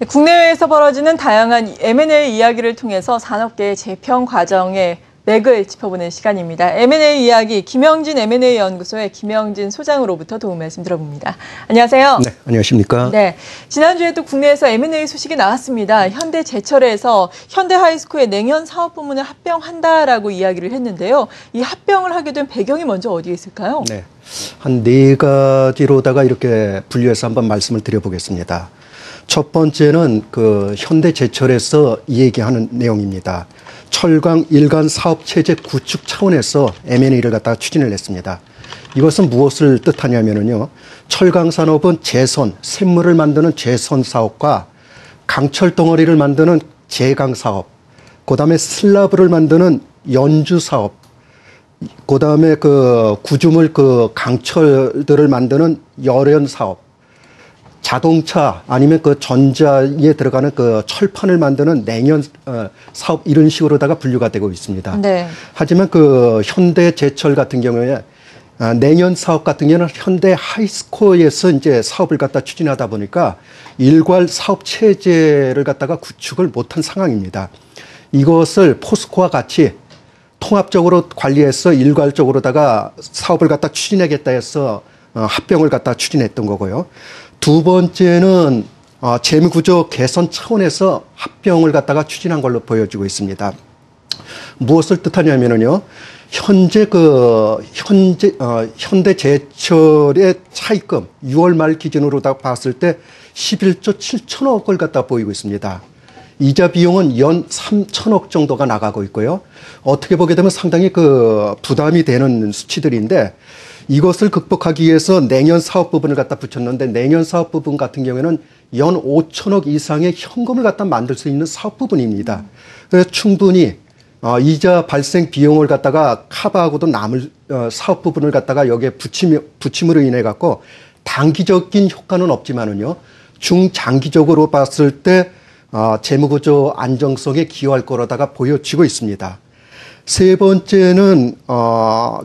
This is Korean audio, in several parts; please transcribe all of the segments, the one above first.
국내외에서 벌어지는 다양한 M&A 이야기를 통해서 산업계의 재평 과정의 맥을 짚어보는 시간입니다. M&A 이야기 김영진 M&A 연구소의 김영진 소장으로부터 도움 말씀 들어봅니다. 안녕하세요. 네, 안녕하십니까. 네, 지난주에도 국내에서 M&A 소식이 나왔습니다. 현대제철에서 현대하이스코의 냉연 사업 부문을 합병한다라고 이야기를 했는데요. 이 합병을 하게 된 배경이 먼저 어디에 있을까요? 네, 한 네 가지로다가 이렇게 분류해서 한번 말씀을 드려보겠습니다. 첫 번째는 현대제철에서 얘기하는 내용입니다. 철강 일간 사업 체제 구축 차원에서 M&A를 갖다가 추진을 했습니다. 이것은 무엇을 뜻하냐면요. 철강 산업은 재선, 샘물을 만드는 재선 사업과 강철 덩어리를 만드는 제강 사업, 그다음에 슬라브를 만드는 연주 사업, 그다음에 구조물 강철들을 만드는 열연 사업, 자동차 아니면 전자에 들어가는 철판을 만드는 냉연 사업 이런 식으로다가 분류가 되고 있습니다. 네. 하지만 현대제철 같은 경우에 냉연 사업 같은 경우는 현대 하이스코어에서 이제 사업을 갖다 추진하다 보니까 일괄 사업 체제를 갖다가 구축을 못한 상황입니다. 이것을 포스코와 같이 통합적으로 관리해서 일괄적으로다가 사업을 갖다 추진하겠다 해서 합병을 갖다 추진했던 거고요. 두 번째는 재무구조 개선 차원에서 합병을 갖다가 추진한 걸로 보여지고 있습니다. 무엇을 뜻하냐면요. 현대제철의 차입금 6월 말 기준으로 봤을 때 11조 7천억을 갖다 보이고 있습니다. 이자 비용은 연 3천억 정도가 나가고 있고요. 어떻게 보게 되면 상당히 부담이 되는 수치들인데 이것을 극복하기 위해서 냉연 사업 부분을 갖다 붙였는데 냉연 사업 부분 같은 경우에는 연 5천억 이상의 현금을 갖다 만들 수 있는 사업 부분입니다. 그래서 충분히 이자 발생 비용을 갖다가 커버하고도 남을 사업 부분을 갖다가 여기에 붙임으로 인해 갖고 단기적인 효과는 없지만은요 중장기적으로 봤을 때 재무구조 안정성에 기여할 거로다가 보여지고 있습니다. 세 번째는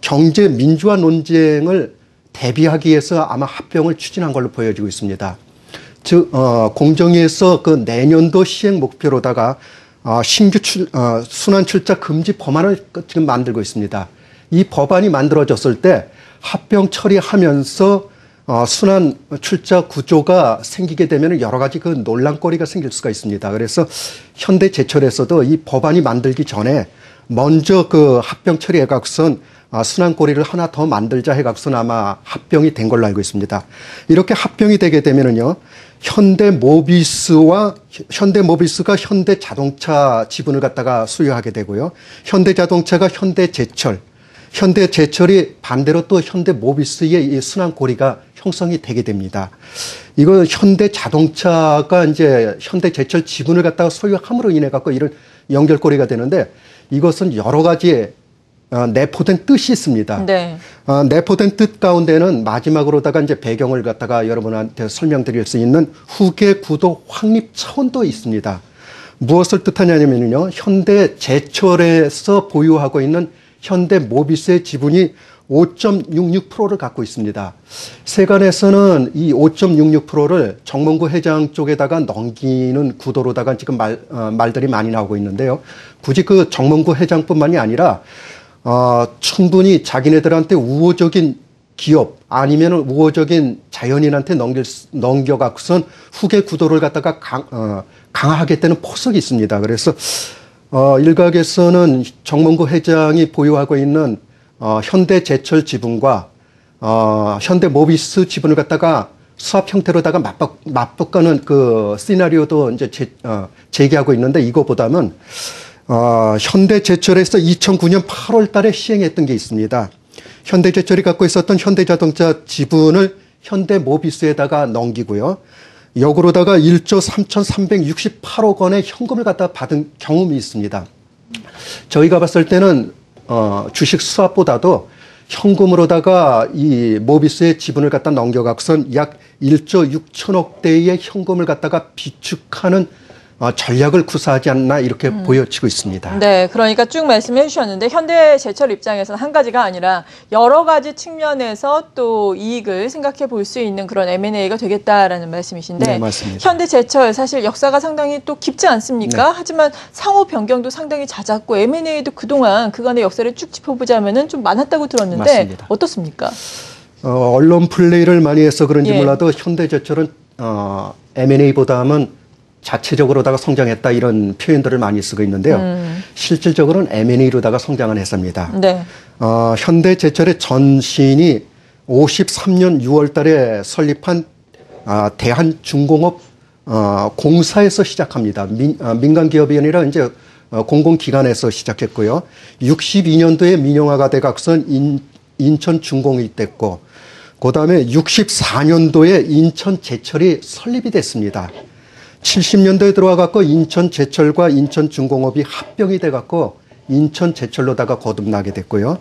경제 민주화 논쟁을 대비하기 위해서 아마 합병을 추진한 걸로 보여지고 있습니다. 즉 공정위에서 내년도 시행 목표로다가 신규 순환 출자 금지 법안을 지금 만들고 있습니다. 이 법안이 만들어졌을 때 합병 처리하면서 순환 출자 구조가 생기게 되면 여러 가지 논란거리가 생길 수가 있습니다. 그래서 현대제철에서도 이 법안이 만들기 전에 먼저 합병 처리해갖고선 순환고리를 하나 더 만들자 해갖고선 아마 합병이 된 걸로 알고 있습니다. 이렇게 합병이 되게 되면은요, 현대모비스가 현대자동차 지분을 갖다가 소유하게 되고요, 현대자동차가 현대제철이 반대로 또 현대모비스의 이 순환고리가 형성이 되게 됩니다. 이거 현대자동차가 이제 현대제철 지분을 갖다가 소유함으로 인해 갖고 이런 연결고리가 되는데 이것은 여러 가지 내포된 뜻이 있습니다. 네. 내포된 뜻 가운데는 마지막으로다가 이제 배경을 갖다가 여러분한테 설명드릴 수 있는 후계 구도 확립 차원도 있습니다. 무엇을 뜻하냐면요, 현대제철에서 보유하고 있는 현대모비스의 지분이 5.66%를 갖고 있습니다. 세간에서는 이 5.66%를 정몽구 회장 쪽에다가 넘기는 구도로다가 지금 말들이 많이 나오고 있는데요. 굳이 정몽구 회장뿐만이 아니라 충분히 자기네들한테 우호적인 기업 아니면 우호적인 자연인한테 넘겨갖고선 후계 구도를 갖다가 강화하겠다는 포석이 있습니다. 그래서 일각에서는 정몽구 회장이 보유하고 있는 현대제철 지분과 현대모비스 지분을 갖다가 수합 형태로다가 맞바꾸는 시나리오도 이제 제기하고 있는데 이거보다는 현대제철에서 2009년 8월 달에 시행했던 게 있습니다. 현대제철이 갖고 있었던 현대자동차 지분을 현대모비스에다가 넘기고요. 역으로다가 1조 3,368억 원의 현금을 갖다 받은 경험이 있습니다. 저희가 봤을 때는 주식 수합보다도 현금으로다가 이 모비스의 지분을 갖다 넘겨갖고선 약 1조 6천억 대의 현금을 갖다가 비축하는 전략을 구사하지 않나 이렇게 보여지고 있습니다. 네, 그러니까 쭉 말씀해 주셨는데 현대제철 입장에서는 한 가지가 아니라 여러 가지 측면에서 또 이익을 생각해 볼 수 있는 그런 M&A가 되겠다라는 말씀이신데 네, 맞습니다. 현대제철 사실 역사가 상당히 또 깊지 않습니까? 네. 하지만 상호 변경도 상당히 잦았고 M&A도 그동안 그간의 역사를 쭉 짚어보자면은 좀 많았다고 들었는데 맞습니다. 어떻습니까? 언론 플레이를 많이 해서 그런지 예. 몰라도 현대제철은 M&A보다는 자체적으로다가 성장했다 이런 표현들을 많이 쓰고 있는데요. 실질적으로는 M&A로다가 성장한 회사입니다. 네. 현대제철의 전신이 53년 6월 달에 설립한 대한중공업 공사에서 시작합니다. 민간 기업이 아니라 이제 공공기관에서 시작했고요. 62년도에 민영화가 돼갖고선 인천중공이 됐고, 그 다음에 64년도에 인천제철이 설립이 됐습니다. 70년도에 들어와갖고 인천제철과 인천중공업이 합병이 돼갖고 인천제철로다가 거듭나게 됐고요.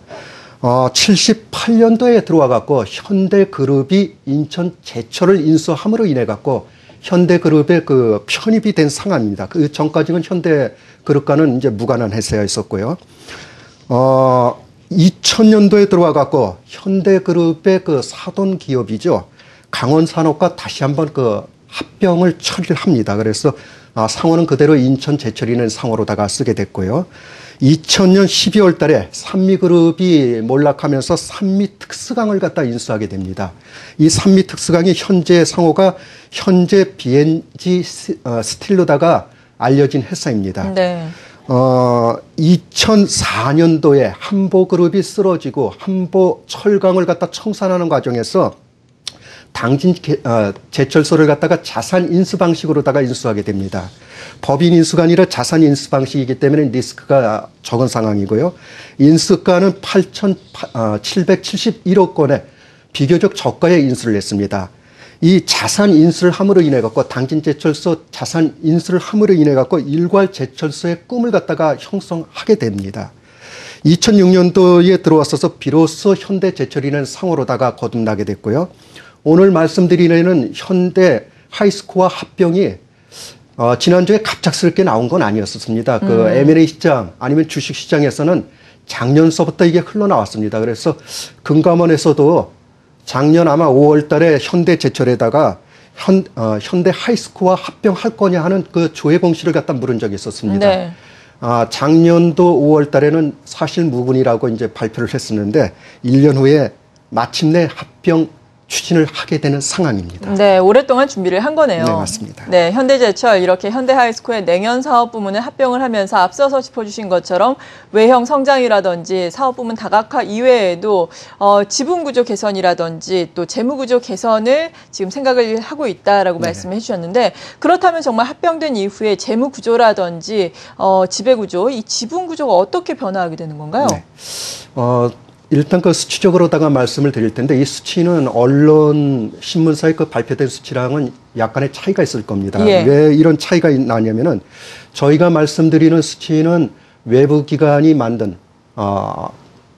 78년도에 들어와갖고 현대그룹이 인천제철을 인수함으로 인해갖고 현대그룹의 그 편입이 된 상황입니다. 그 전까지는 현대그룹과는 이제 무관한 회사였었고요. 2000년도에 들어와갖고 현대그룹의 그 사돈 기업이죠. 강원산업과 다시 한번 그 합병을 처리를 합니다. 그래서 상호는 그대로 인천제철이는 상호로다가 쓰게 됐고요. 2000년 12월 달에 산미그룹이 몰락하면서 산미특수강을 갖다 인수하게 됩니다. 이 산미특수강이 현재 상호가 현재 BNG 스틸로다가 알려진 회사입니다. 네. 2004년도에 한보그룹이 쓰러지고 한보철강을 갖다 청산하는 과정에서 당진 제철소를 갖다가 자산 인수 방식으로다가 인수하게 됩니다. 법인 인수가 아니라 자산 인수 방식이기 때문에 리스크가 적은 상황이고요. 인수가는 8,771억 원에 비교적 저가의 인수를 했습니다. 이 자산 인수를 함으로 인해 갖고 당진 제철소 자산 인수를 함으로 인해 갖고 일괄 제철소의 꿈을 갖다가 형성하게 됩니다. 2006년도에 들어왔어서 비로소 현대제철이는 상호로다가 거듭나게 됐고요. 오늘 말씀드리는 현대 하이스코어 합병이 지난주에 갑작스럽게 나온 건 아니었습니다. 그 M&A 시장 아니면 주식 시장에서는 작년서부터 이게 흘러나왔습니다. 그래서 금감원에서도 작년 아마 5월 달에 현대제철에다가 현대 하이스코어 합병할 거냐 하는 그 조회 공시를 갖다 물은 적이 있었습니다. 네. 작년도 5월 달에는 사실 무근이라고 이제 발표를 했었는데 1년 후에 마침내 합병 추진을 하게 되는 상황입니다. 네, 오랫동안 준비를 한 거네요. 네, 맞습니다. 네, 현대제철 이렇게 현대하이스코어의 냉연 사업 부문을 합병을 하면서 앞서서 짚어주신 것처럼 외형 성장이라든지 사업 부문 다각화 이외에도 지분 구조 개선이라든지 또 재무 구조 개선을 지금 생각을 하고 있다라고 말씀해 주셨는데 그렇다면 정말 합병된 이후에 재무 구조라든지 지배 구조, 이 지분 구조가 어떻게 변화하게 되는 건가요? 네. 일단 그 수치적으로다가 말씀을 드릴 텐데 이 수치는 언론 신문사에 그 발표된 수치랑은 약간의 차이가 있을 겁니다. 예. 왜 이런 차이가 나냐면은 저희가 말씀드리는 수치는 외부 기관이 만든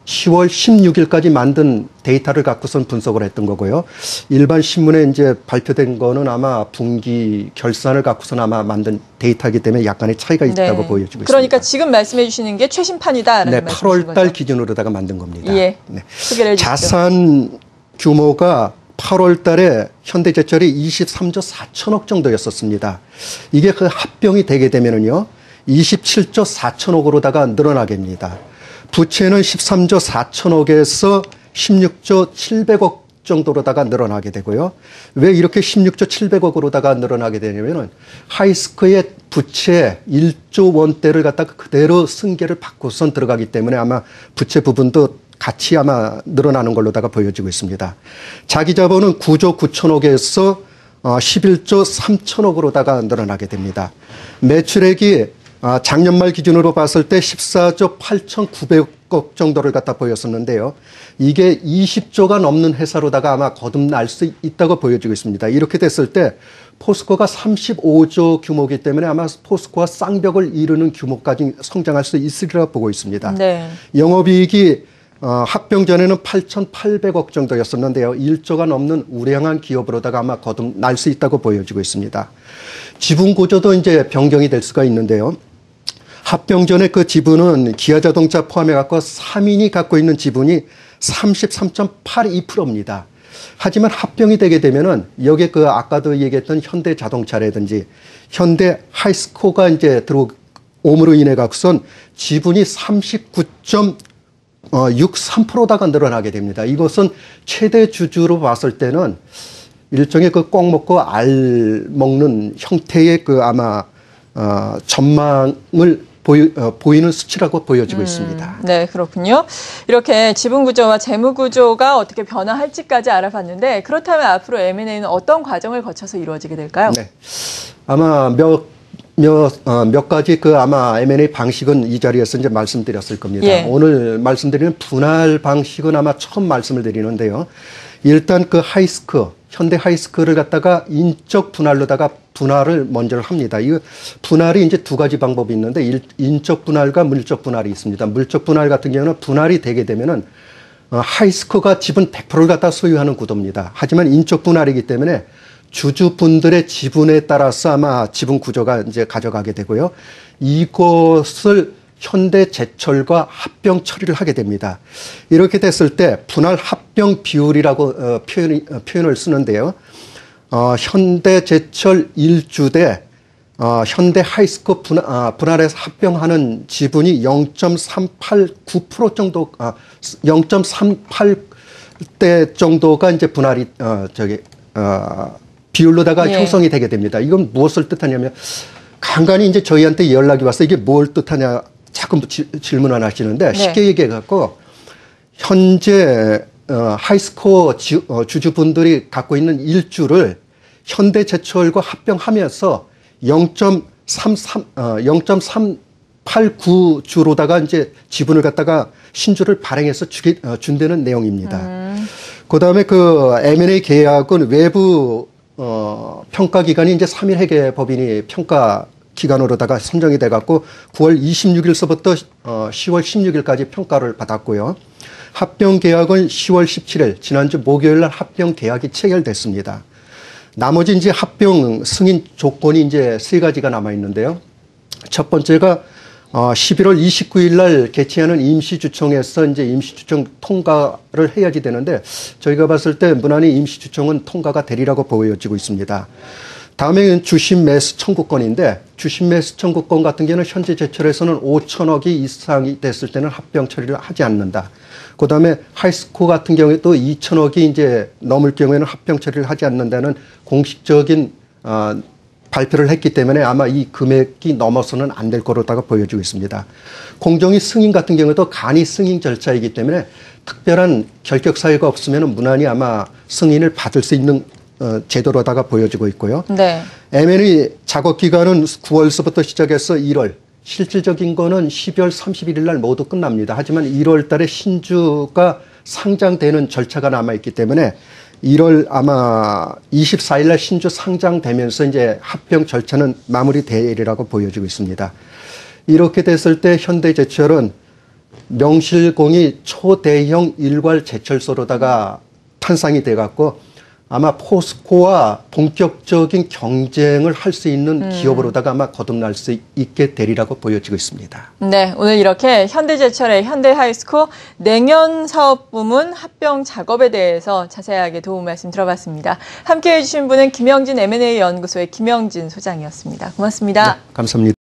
10월 16일까지 만든 데이터를 갖고선 분석을 했던 거고요. 일반 신문에 이제 발표된 거는 아마 분기 결산을 갖고선 아마 만든 데이터이기 때문에 약간의 차이가 있다고 보여지고 그러니까 있습니다. 지금 말씀해 주시는 게 최신판이다라는 네, 말씀이신 8월 달 거죠? 기준으로다가 만든 겁니다. 예. 네. 소개를 해주시죠. 자산 규모가 8월 달에 현대제철이 23조 4천억 정도였었습니다. 이게 그 합병이 되게 되면은요, 27조 4천억으로다가 늘어나게 됩니다. 부채는 13조 4천억에서 16조 700억 정도로다가 늘어나게 되고요. 왜 이렇게 16조 700억으로다가 늘어나게 되냐면은 하이스코의 부채 1조 원대를 갖다가 그대로 승계를 받고선 들어가기 때문에 아마 부채 부분도 같이 아마 늘어나는 걸로다가 보여지고 있습니다. 자기 자본은 9조 9천억에서 11조 3천억으로다가 늘어나게 됩니다. 매출액이 작년 말 기준으로 봤을 때 14조 8,900억 정도를 갖다 보였었는데요. 이게 20조가 넘는 회사로다가 아마 거듭날 수 있다고 보여지고 있습니다. 이렇게 됐을 때 포스코가 35조 규모이기 때문에 아마 포스코와 쌍벽을 이루는 규모까지 성장할 수 있으리라 보고 있습니다. 네. 영업이익이 합병 전에는 8,800억 정도였었는데요. 1조가 넘는 우량한 기업으로다가 아마 거듭날 수 있다고 보여지고 있습니다. 지분 구조도 이제 변경이 될 수가 있는데요. 합병 전에 그 지분은 기아자동차 포함해 갖고 3인이 갖고 있는 지분이 33.82%입니다. 하지만 합병이 되게 되면은 여기에 그 아까도 얘기했던 현대자동차라든지 현대 하이스코가 이제 들어옴으로 인해 갖고선 지분이 39.63%다가 늘어나게 됩니다. 이것은 최대 주주로 봤을 때는 일종의 그 꼭 먹고 알 먹는 형태의 그 아마 전망을 보이는 수치라고 보여지고 있습니다. 네, 그렇군요. 이렇게 지분 구조와 재무 구조가 어떻게 변화할지까지 알아봤는데 그렇다면 앞으로 M&A는 어떤 과정을 거쳐서 이루어지게 될까요? 네, 아마 몇 가지 그 아마 M&A 방식은 이 자리에서 이제 말씀드렸을 겁니다. 예. 오늘 말씀드리는 분할 방식은 아마 처음 말씀을 드리는데요. 일단 그 현대 하이스크를 갖다가 인적 분할로다가 분할을 먼저 합니다. 이 분할이 이제 두 가지 방법이 있는데 인적 분할과 물적 분할이 있습니다. 물적 분할 같은 경우는 분할이 되게 되면은 하이스크가 지분 100%를 갖다 소유하는 구도입니다. 하지만 인적 분할이기 때문에 주주분들의 지분에 따라서 아마 지분 구조가 이제 가져가게 되고요. 이것을 현대제철과 합병 처리를 하게 됩니다. 이렇게 됐을 때 분할 합병 비율이라고 표현을 쓰는데요. 현대제철 1주 대 현대 하이스코 분할해서 합병하는 지분이 0.389% 정도, 0.38대 정도가 이제 분할이 비율로다가 예. 형성이 되게 됩니다. 이건 무엇을 뜻하냐면 간간히 이제 저희한테 연락이 와서 이게 뭘 뜻하냐 자꾸 질문을 하시는데 쉽게 얘기해 갖고 현재 하이스코어 주주분들이 갖고 있는 일주를 현대제철과 합병하면서 0.389주로다가 이제 지분을 갖다가 신주를 발행해서 준다는 내용입니다. 그다음에 그 M&A 계약은 외부 평가 기관이 이제 3일 회계 법인이 평가 기간으로다가 선정이 돼 갖고 9월 26일서부터 10월 16일까지 평가를 받았고요. 합병 계약은 10월 17일 지난주 목요일 날 합병 계약이 체결됐습니다. 나머지 이제 합병 승인 조건이 이제 세 가지가 남아 있는데요. 첫 번째가 11월 29일 날 개최하는 임시주총에서 이제 임시주총 통과를 해야지 되는데 저희가 봤을 때 무난히 임시주총은 통과가 되리라고 보여지고 있습니다. 다음에 주식 매수 청구권인데 주식 매수 청구권 같은 경우는 현재 제철에서는 5천억이 이상이 됐을 때는 합병 처리를 하지 않는다. 그다음에 하이스코 같은 경우에 또 2천억이 이제 넘을 경우에는 합병 처리를 하지 않는다는 공식적인 발표를 했기 때문에 아마 이 금액이 넘어서는 안 될 거로다가 보여지고 있습니다. 공정위 승인 같은 경우도 간이 승인 절차이기 때문에 특별한 결격 사유가 없으면 무난히 아마 승인을 받을 수 있는 제도로다가 보여지고 있고요. 네. M&A 작업 기간은 9월서부터 시작해서 1월, 실질적인 거는 12월 31일 날 모두 끝납니다. 하지만 1월 달에 신주가 상장되는 절차가 남아있기 때문에 1월 아마 24일 날 신주 상장되면서 이제 합병 절차는 마무리되리라고 보여지고 있습니다. 이렇게 됐을 때 현대제철은 명실공히 초대형 일괄 제철소로다가 탄생이 돼 갖고 아마 포스코와 본격적인 경쟁을 할 수 있는 기업으로다가 아마 거듭날 수 있게 되리라고 보여지고 있습니다. 네, 오늘 이렇게 현대제철의 현대하이스코 냉연 사업 부문 합병 작업에 대해서 자세하게 도움 말씀 들어봤습니다. 함께해 주신 분은 김영진 M&A 연구소의 김영진 소장이었습니다. 고맙습니다. 네, 감사합니다.